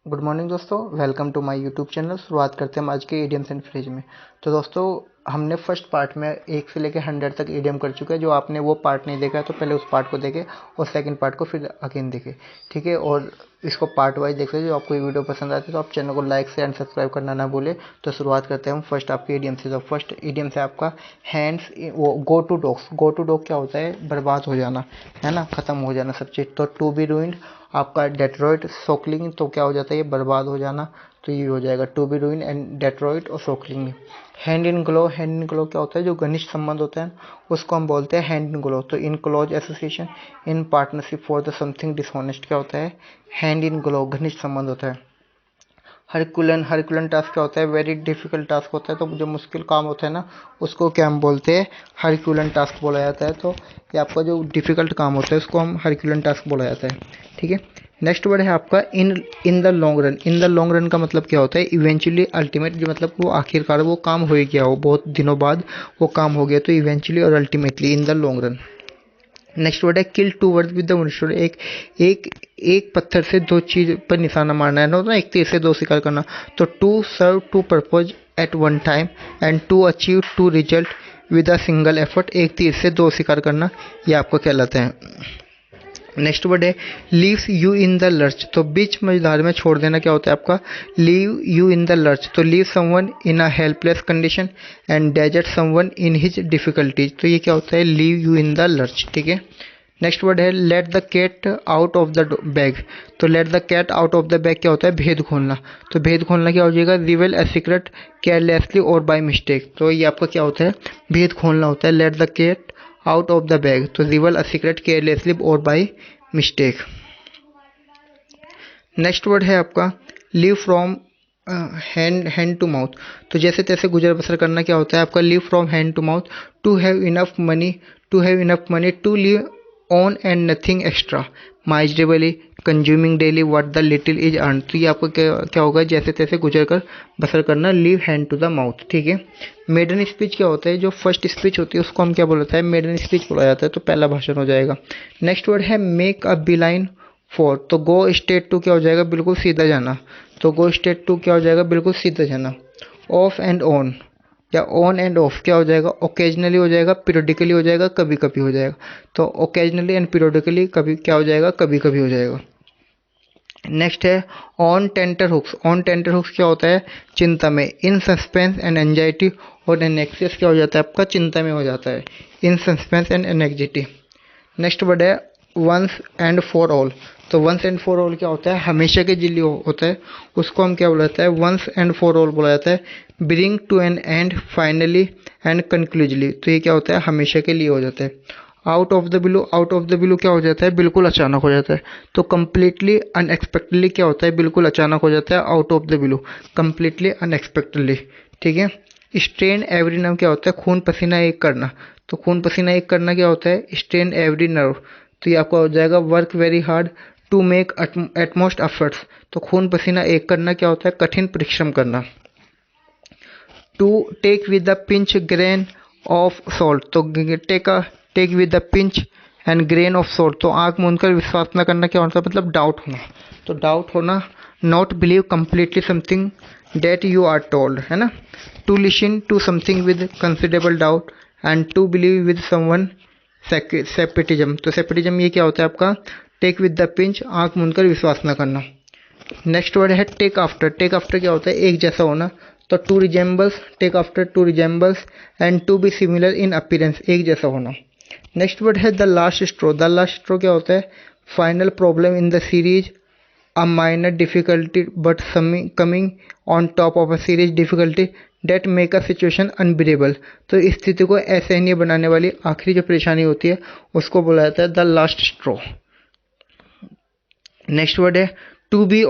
Good morning दोस्तों, welcome to my YouTube channel. शुरुआत करते हैं हम आज के इडियम्स एंड फ्रेज में। तो दोस्तों, हमने फर्स्ट पार्ट में 1 से लेकर 100 तक इडियम कर चुके हैं। जो आपने वो पार्ट नहीं देखा है तो पहले उस पार्ट को देखें और सेकंड पार्ट को फिर अगेन देखें, ठीक है। और इसको पार्ट वाइज देख लीजिए। जो आपको ये वीडियो पसंद आती है तो आप चैनल को लाइक से एंड सब्सक्राइब करना ना भूले। तो शुरुआत करते हैं हम फर्स्ट आपके इडियम से। तो फर्स्ट इडियम से आपका हैंड्स, वो go to dogs. Go to dog क्या होता है? बर्बाद हो जाना, है ना, ख़त्म हो जाना सब चीज़। तो टू बी रूइंड आपका डेट्रॉइट सोकलिंग, तो क्या हो जाता है? ये बर्बाद हो जाना। तो ये हो जाएगा to be ruin and destroyed और सोकलिंग। Hand in glove, hand in glove क्या होता है? जो घनिष्ठ संबंध होता है उसको हम बोलते हैं हैंड इन ग्लो। तो in close association, in partnership for the something dishonest क्या होता है? हैंड इन ग्लो, घनिष्ठ संबंध होता है। हरकुलन, हरकुलन टास्क क्या होता है? वेरी डिफिकल्ट टास्क होता है। तो जो मुश्किल काम होता है ना, उसको क्या हम बोलते हैं? हरकुलन टास्क बोला जाता है। तो ये आपका जो डिफिकल्ट काम होता है उसको हम हरकुलन टास्क बोला जाता है, ठीक है। नेक्स्ट वर्ड है आपका in the long run. In the long run का मतलब क्या होता है? इवेंचुअली, अल्टीमेट, जो मतलब वो आखिरकार वो काम हो ही गया हो, बहुत दिनों बाद वो काम हो गया। तो इवेंचुअली और ultimately, in the long run. Next word है किल टू वर्ड विद द मुनशुर। एक एक एक पत्थर से दो चीज पर निशाना मारना है ना, एक तीर से दो शिकार करना। तो to serve two purpose at one time and to achieve two result with a single effort. एक तीर से दो शिकार करना, ये आपको कहलाता है। नेक्स्ट वर्ड है leaves you in the lurch. तो बीच मझधार में छोड़ देना क्या होता है आपका? Leave you in the lurch. तो leave someone in a helpless condition and desert someone in his difficulties. तो ये क्या होता है? Leave you in the lurch, ठीक है। नेक्स्ट वर्ड है let the cat out of the bag. तो let the cat out of the bag क्या होता है? भेद खोलना। तो भेद खोलना क्या हो जाएगा? रिवेल ए सीक्रेट केयरलेसली और बाय मिस्टेक। तो ये आपका क्या होता है? भेद खोलना होता है। Let the cat out of the bag, to reveal a secret carelessly और बाय मिस्टेक। नेक्स्ट वर्ड है आपका live from hand to mouth. तो जैसे तैसे गुजर बसर करना क्या होता है आपका? Live from hand to mouth. To have enough money, to have enough money to live on and nothing extra miserably consuming daily what the little is earn. तो ये आपको क्या होगा? जैसे तैसे गुजर कर बसर करना, live hand to the mouth, ठीक है। मेडन स्पीच क्या होता है? जो फर्स्ट स्पीच होती है उसको हम क्या बोला जाता है? मेडन स्पीच बोला जाता है। तो पहला भाषण हो जाएगा। नेक्स्ट वर्ड है make a bee line for. तो गो स्टेट टू क्या हो जाएगा? बिल्कुल सीधा जाना। तो गो स्टेट टू क्या हो जाएगा? बिल्कुल सीधा जाना। ऑफ एंड ऑन या ऑन एंड ऑफ क्या हो जाएगा? ओकेजनली हो जाएगा, पीरियडिकली हो जाएगा, कभी कभी हो जाएगा। तो ओकेजनली एंड पीरियडिकली कभी क्या हो जाएगा? कभी कभी हो जाएगा। नेक्स्ट है on tenterhooks. On tenterhooks क्या होता है? चिंता में। इन सस्पेंस एंड एंजाइटी और एनेक्सियस क्या हो जाता है आपका? चिंता में हो जाता है। इन सस्पेंस एंड एनेक्जिटी। नेक्स्ट वर्ड है वंस एंड फॉर ऑल। तो वंस एंड फॉर ऑल क्या होता है? हमेशा के लिए होता है, उसको हम क्या बोला जाता है? वंस एंड फॉर ऑल बोला जाता है। Bring to an end finally and conclusively. तो ये क्या होता है? हमेशा के लिए हो जाता है। Out of the blue, out of the blue क्या हो जाता है? बिल्कुल अचानक हो जाता है। तो कंप्लीटली अनएक्सपेक्टेडली क्या होता है? बिल्कुल अचानक हो जाता है out of the blue, completely unexpectedly, ठीक है। स्ट्रेन एवरी नर्व क्या होता है? खून पसीना एक करना। तो खून पसीना एक करना क्या होता है? Strain every nerve. तो ये आपका हो जाएगा work very hard to make utmost efforts. तो खून पसीना एक करना क्या होता है? कठिन परिश्रम करना। To take with the pinch grain of salt. तो take with the pinch and grain of salt. तो आंख मूंद कर विश्वास न करना क्या होता है? मतलब डाउट होना। तो डाउट होना। Not believe completely something that you are told, है ना। To listen to something with considerable doubt and to believe with someone scepticism. तो सेप्टिज्म ये क्या होता है आपका? टेक विद द पिंच, आंख मूंद कर विश्वास न करना। नेक्स्ट वर्ड है टेक आफ्टर। टेक आफ्टर क्या होता है? एक जैसा होना। तो to resembles, take after to resembles and to be similar in appearance, एक जैसा होना। नेक्स्ट वर्ड है the last straw. The last straw क्या होता है? Final problem in the series, a minor difficulty but coming on top of a series difficulty that make a situation unbearable. तो इस स्थिति को ऐसे नहीं बनाने वाली आखिरी जो परेशानी होती है उसको बोला जाता है the last straw. Next word है to be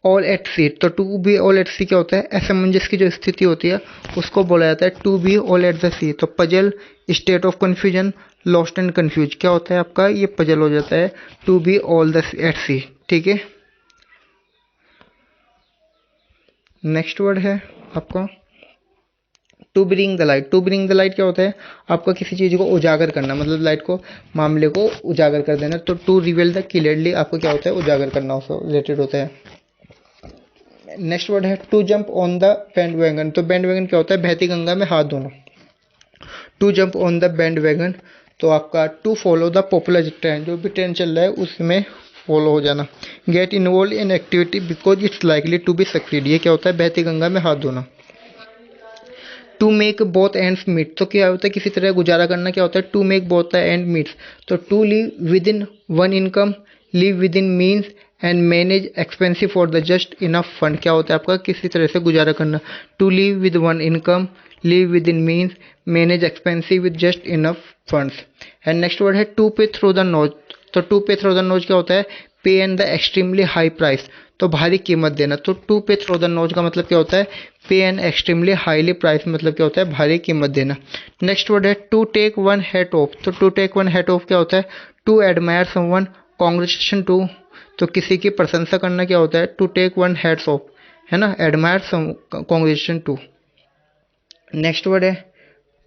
all at sea. तो to be all at sea क्या होता है? असमंजस की जो स्थिति होती है उसको बोला जाता है to be all at the sea. तो puzzle, state of confusion, lost and confuse क्या होता है आपका? ये पजल हो जाता है to be all the at sea, ठीक है। नेक्स्ट वर्ड है आपका टू ब्रिंग द लाइट क्या होता है, आपका किसी चीज़ को उजागर करना, मतलब लाइट को, मामले को उजागर कर देना। तो टू रिवील द क्लियरली आपको क्या होता है, उजागर करना उससे रिलेटेड होता है। नेक्स्ट वर्ड है to jump on the bandwagon. तो बैंड वैगन क्या होता है, बहती गंगा में हाथ धोना। To jump on the bandwagon, तो आपका to follow the popular trend, जो भी ट्रेंड चल रहा है उसमें फॉलो हो जाना। Get involve in activity because it's likely to be succeed, ये क्या होता है, बहती गंगा में हाथ धोना। To make both ends meet, तो क्या होता है, किसी तरह गुजारा करना, क्या होता है, to make both the end meets. तो to live within one income, live within means and manage expensive for the just enough fund, क्या होता है आपका, किसी तरह से गुजारा करना। To live with one income, live within means, manage expensive with just enough funds. And next word है to pay through the nose. तो to pay through the nose क्या होता है, पे and the extremely high price, तो भारी कीमत देना। तो to pay through the knows का मतलब क्या होता है, पे एंड एक्सट्रीमली हाईली प्राइस, मतलब क्या होता है, भारी कीमत देना। नेक्स्ट वर्ड है to take one hat off. तो to take one hat off क्या होता है, to admire someone, congratulation to, तो किसी की प्रशंसा करना क्या होता है, to take one hats off, है ना, admire some, congratulation to. Next word है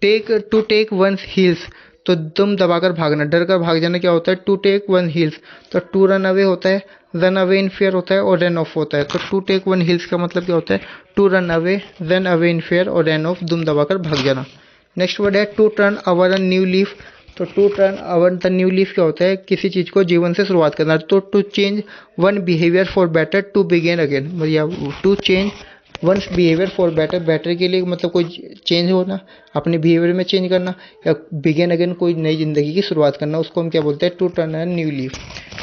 टू टेक वन हील्स, तो दुम दबाकर भागना, डर कर भाग जाना, क्या होता है, टू टेक वन हील्स। तो टू रन अवे होता है, रन अवे इन फेयर होता है, और रन ऑफ होता है। तो टू टेक वन हील्स का मतलब क्या होता है, to run away, run away in fear, और रन ऑफ दुम दबाकर भाग जाना। नेक्स्ट वर्ड है to turn over a new leaf. तो to turn over the new leaf क्या होता है, किसी चीज़ को जीवन से शुरुआत करना। तो to change one behaviour for better to begin again, या to change one's behaviour for better, better के लिए मतलब कोई चेंज होना, अपने बिहेवियर में चेंज करना, या बिगेन अगेन कोई नई जिंदगी की शुरुआत करना, उसको हम क्या बोलते हैं, to turn a new leaf.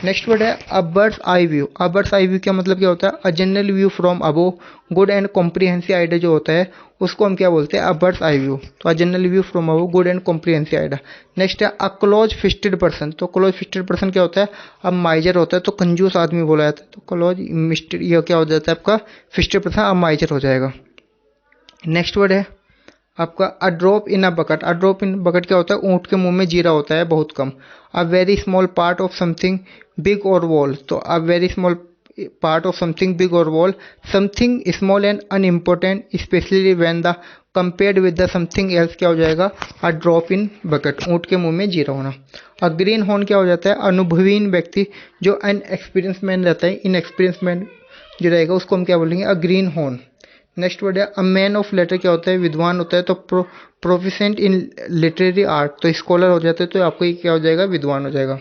Next word है a bird's eye view. A bird's eye view का मतलब क्या होता है, a general view from above, good and comprehensive idea जो होता है उसको हम क्या बोलते हैं, अ बर्ड्स आई व्यू। तो a general view from above, good and comprehensive idea. Next है अ क्लोज फिस्टेड पर्सन। तो क्लोज फिस्टेड पर्सन क्या होता है, अब माइजर होता है, तो कंजूस आदमी बोला जाता है। तो क्लोज मिस्टेड, यह क्या हो जाता है आपका, फिस्टेड पर्सन अब माइजर हो जाएगा। नेक्स्ट वर्ड है आपका a drop in a bucket. A drop in bucket क्या होता है, ऊँट के मुंह में जीरा होता है, बहुत कम। A very small part of something big or whole. तो a very small part of something big or whole, something small and unimportant especially when the compared with the something else, क्या हो जाएगा, अ ड्रॉप इन बकेट, ऊँट के मुंह में जीरा होना। अ ग्रीन हॉर्न क्या हो जाता है, अनुभवीन व्यक्ति, जो अनएक्सपीरियंस मैन रहता है, इनएक्सपीरियंस मैन जो रहेगा उसको हम क्या बोलेंगे, अ ग्रीन हॉर्न। नेक्स्ट वर्ड है अ मैन ऑफ लेटर, क्या होता है, विद्वान होता है। तो प्रोफिशेंट इन लिटरेरी आर्ट, तो स्कॉलर हो जाता है, तो आपको ये क्या हो जाएगा, विद्वान हो जाएगा।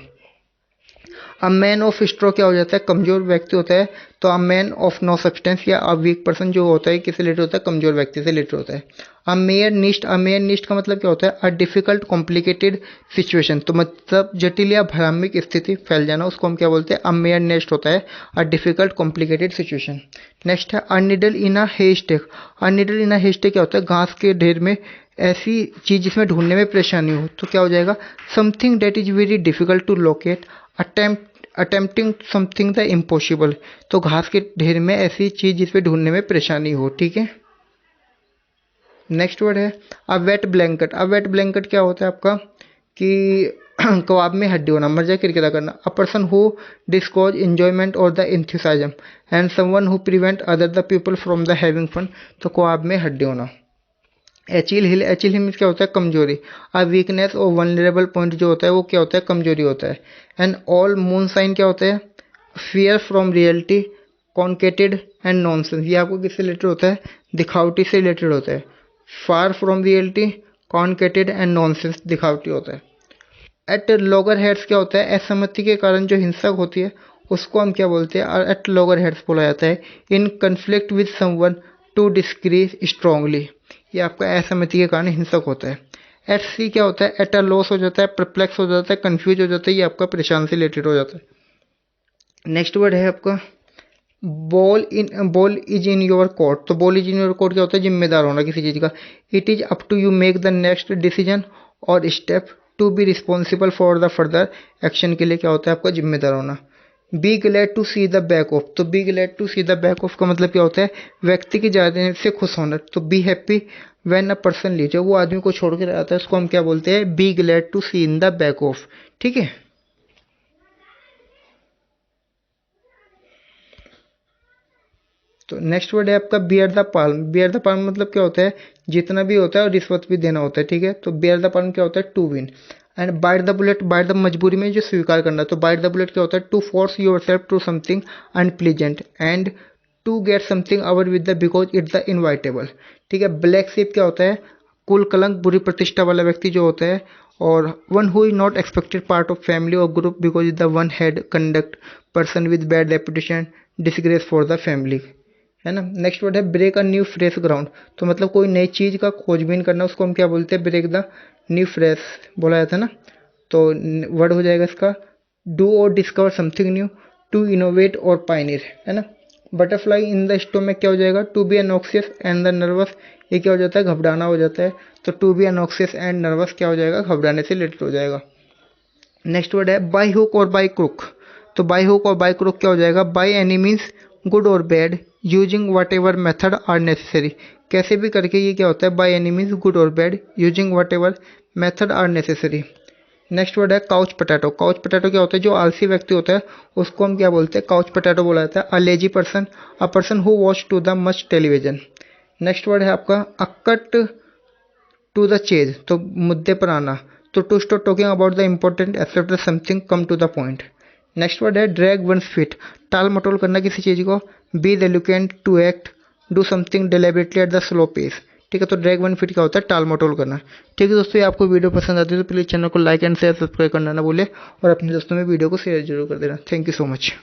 अ मैन ऑफ स्ट्रॉ क्या हो जाता है, कमजोर व्यक्ति होता है। तो a man of no substance या अ वीक पर्सन जो होता है किससे रिलेटेड होता है, कमजोर व्यक्ति से रिलेटेड होता है। अ मेयर निस्ट, अ मेयर निस्ट का मतलब क्या होता है, अ डिफिकल्ट कॉम्प्लिकेटेड सिचुएशन, तो मतलब जटिल या भ्रामिक स्थिति फैल जाना, उसको हम क्या बोलते हैं, अ मेयर नेस्ट होता है, a difficult complicated situation. Next है a needle in a हेस्टेक। A needle इन अ हेस्टेक क्या होता है, घास के ढेर में ऐसी चीज जिसमें ढूंढने में परेशानी हो, तो क्या हो जाएगा, something that is very difficult to locate, attempting something the impossible. तो घास के ढेर में ऐसी चीज जिसमें ढूंढने में परेशानी हो, ठीक है। नेक्स्ट वर्ड है अ वेट ब्लैंकेट। अ वेट ब्लैंकेट क्या होता है आपका, कि कबाब में हड्डी होना, मर जाए किरकिरा करना। A person who discourages enjoyment or the enthusiasm and someone who prevent other the people from the having fun, तो कबाब में हड्डी होना। एचिल हिल, एचिल हिल मीन्स क्या होता है, कमजोरी। अ वीकनेस और वनरेबल पॉइंट जो होता है वो क्या होता है, कमजोरी होता है। एंड ऑल मून साइन क्या होता है, fear from reality, conceited and nonsense, ये आपको किससे रिलेटेड होता है, दिखावटी से रिलेटेड होता है। Far from reality, conceited and nonsense दिखावटी होता है। एट लॉगर हेड्स क्या होता है, असहमति के कारण जो हिंसक होती है उसको हम क्या बोलते हैं, एट लॉगर हेड्स बोला जाता है। In conflict with someone to disagree strongly, ये आपका असहमति के कारण हिंसक होता है। एट सी क्या होता है, एट अ लॉस हो जाता है, परप्लेक्स हो जाता है, कंफ्यूज हो जाता है, ये आपका परेशान से रिलेटेड हो जाता है। नेक्स्ट वर्ड है आपका ball is in your court. तो ball is in your court क्या होता है, जिम्मेदार होना किसी चीज़ का। It is up to you make the next decision or step to be responsible for the further action, के लिए क्या होता है आपका, जिम्मेदार होना। Be glad to see the back of. तो be glad to see the back of का मतलब क्या होता है, व्यक्ति की जाने से खुश होना। तो be happy when a person leave, जब वो आदमी को छोड़ कर आता है उसको हम क्या बोलते हैं, be glad to see in the back of, ठीक है। तो नेक्स्ट वर्ड है आपका bear the palm. Bear the palm मतलब क्या होता है, जितना भी होता है और रिश्वत भी देना होता है, ठीक है। तो बेयर द पार्डन क्या होता है, to win. And bite the bullet, bite the मजबूरी में जो स्वीकार करना, तो बाइट द बुलेट क्या होता है, to force yourself to something unpleasant and to get something over with the because it's the inevitable, ठीक है। ब्लैक शिप क्या होता है, कुल कलंक, बुरी प्रतिष्ठा वाला व्यक्ति जो होता है। Or one who is not expected part of family or group because is the one had conduct person with bad reputation, disgrace for the family, है ना। नेक्स्ट वर्ड है break a new fresh ground, तो मतलब कोई नई चीज़ का खोजबीन करना, उसको हम क्या बोलते हैं, ब्रेक द न्यू फ्रेश बोला जाता है ना। तो वर्ड हो जाएगा इसका do or discover something new, to innovate or pioneer, है ना। बटरफ्लाई इन द स्टोमक क्या हो जाएगा, to be anxious and the nervous, ये क्या हो जाता है, घबराना हो जाता है। तो to be anxious and nervous क्या हो जाएगा, घबराने से रिलेटेड हो जाएगा। नेक्स्ट वर्ड है बाई हुक और बाई क्रुक, तो बाई हुक और बाई क्रुक क्या हो जाएगा, बाई एनी मीन्स गुड और bad, using whatever method are necessary, कैसे भी करके ये क्या होता है, बाई एनी मीन्स गुड और bad, using whatever method are necessary. Next word है काउच पोटैटो, काउच पोटैटो क्या होता है, जो आलसी व्यक्ति होता है उसको हम क्या बोलते हैं, काउच पोटैटो बोला जाता है। A lazy person, a person who watch too the much television. Next word है आपका अकट टू द चेज, तो मुद्दे पर आना, तो to stop talking about the important except something, come to the point. Next word है ड्रैग वंस फीट, टाल मटोल करना किसी चीज़ को। Be reluctant, to act, do something deliberately at the slow pace, ठीक है। तो ड्रैग वन फीट क्या होता है, टाल मटोल करना, ठीक है। दोस्तों ये आपको वीडियो पसंद आती है तो प्लीज़ चैनल को लाइक एंड शेयर सब्सक्राइब करना ना भूले, और अपने दोस्तों में वीडियो को शेयर जरूर कर देना। Thank you so much.